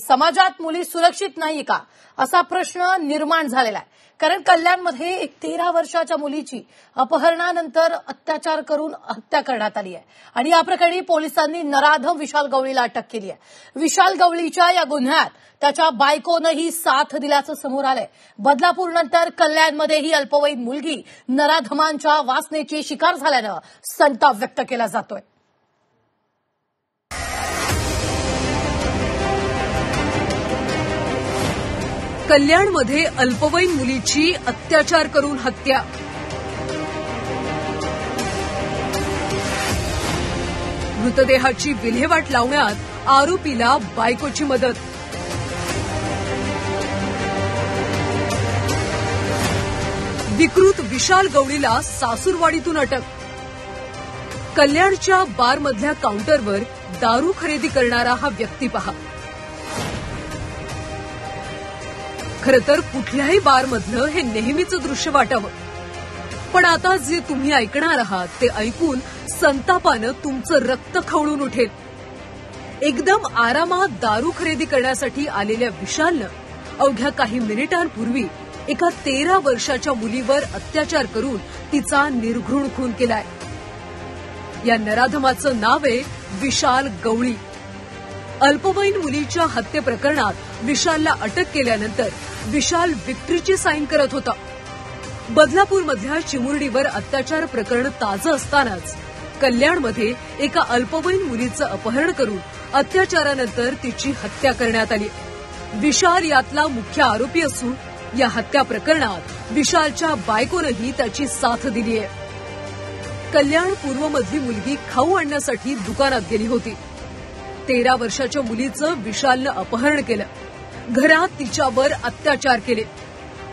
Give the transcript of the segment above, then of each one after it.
समाजात मुली सुरक्षित नाही का असा प्रश्न निर्माण झालेला आहे। कारण कल्याणमध्ये एक 13 वर्षाच्या मुलीची अपहरणानंतर अत्याचार करून हत्या करण्यात आली आहे आणि या प्रकरणी पोलिसांनी नराधम विशाल गवळीला अटक केली आहे। विशाल गवळीच्या या गुन्ह्यात त्याच्या बायकोनंही साथ दिल्याचं समोर आलंय। बदलापूरनंतर कल्याणमध्येही अल्पवयीन मुलगी नराधमांच्या वासनेची शिकार झाल्यानं संताप व्यक्त केला जातोय। कल्याणमध्ये अल्पवयीन मुलीची अत्याचार करून हत्या। मृतदेहाची विल्हेवाट लावण्यात आरोपीला बायकोची मदत। विकृत विशाल गवळीला सासूरवाडीतून अटक। कल्याणच्या बारमधल्या काउंटरवर दारू खरेदी करणारा हा व्यक्ती पहा। खरं तर कुठल्याही बारमधलं हे नेहमीचं दृश्य वाटावं, पण आता जे तुम्ही ऐकणार आहात ते ऐकून संतापानं तुमचं रक्त खवळून उठेल। एकदम आरामात दारू खरेदी करण्यासाठी आलेल्या विशालनं अवघ्या काही मिनिटांपूर्वी एका 13 वर्षाच्या मुलीवर अत्याचार करून तिचा निर्घृण खून केलाय। या नराधमाचं नाव आहे विशाल गवळी। अल्पवयीन मुलीच्या हत्येप्रकरणात विशालला अटक केल्यानंतर विशाल विक्ट्रीची साईन करत होता। बदलापूरमधल्या चिमुरडीवर अत्याचार प्रकरण ताजं असतानाच कल्याणमध्ये एका अल्पवयीन मुलीचं अपहरण करून अत्याचारानंतर तिची हत्या करण्यात आली। विशाल यातला मुख्य आरोपी असून या हत्या प्रकरणात विशालच्या बायकोनंही त्याची साथ दिली आहे। कल्याण पूर्वमधली मुलगी खाऊ आणण्यासाठी दुकानात गेली होती। 13 वर्षाच्या मुलीचं विशालनं अपहरण केलं। घरात तिच्यावर अत्याचार केले।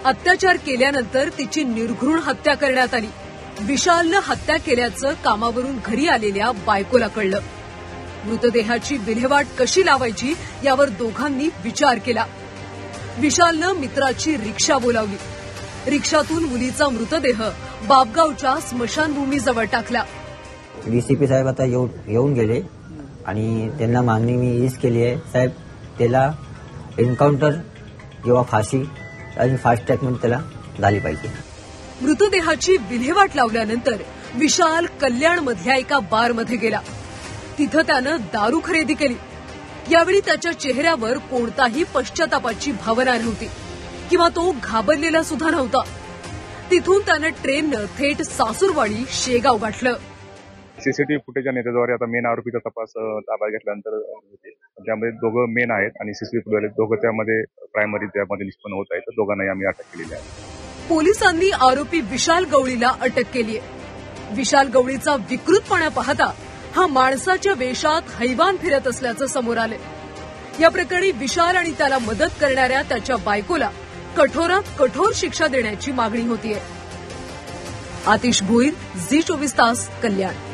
अत्याचार केल्यानंतर तिची निर्घृण हत्या करण्यात आली। विशालनं हत्या केल्याचं कामावरून घरी आलेल्या बायकोला कळलं। मृतदेहाची विल्हेवाट कशी लावायची यावर दोघांनी विचार केला। विशालनं मित्राची रिक्षा बोलावली। रिक्षातून मुलीचा मृतदेह बापगावच्या स्मशानभूमीजवळ टाकला। डीसीपी साहेब आता येऊन गेले आणि त्यांना मागणी मी हीच केली आहे, साहेब त्याला एन्काउंटर किंवा फाशी आणि फास्ट ट्रॅकमध्ये त्याला झाली पाहिजे। मृतदेहाची विल्हेवाट लावल्यानंतर विशाल कल्याणमधल्या एका बारमध्ये गेला। तिथं त्यानं दारू खरेदी केली। यावेळी त्याच्या चेहऱ्यावर कोणताही पश्चातापाची भावना नव्हती किंवा तो घाबरलेला सुद्धा नव्हता। तिथून त्यानं ट्रेननं थेट सासूरवाडी शेगाव गाठलं। सीसीटीव्ही फुटेजच्या नेत्याद्वारे आता मेन आरोपीचा तपास ताब्यात घेतल्यानंतर त्यामध्ये दोघं मेन आहेत आणि सीसीटीव्ही फुटेज दोघं त्यामध्ये प्रायमरी त्यामध्ये निष्पन्न होत आहेत। दोघांनाही आम्ही अटक केलेली आहे। पोलिसांनी आरोपी विशाल गवळीला अटक केली आहे। विशाल गवळीचा विकृतपणा पाहता हा माणसाच्या वेशात हैवान फिरत असल्याचं समोर आलंय। या प्रकरणी विशाल आणि त्याला मदत करणाऱ्या त्याच्या बायकोला कठोरात कठोर शिक्षा देण्याची मागणी होतीये। आतिश भोईर, झी 24 तास, कल्याण।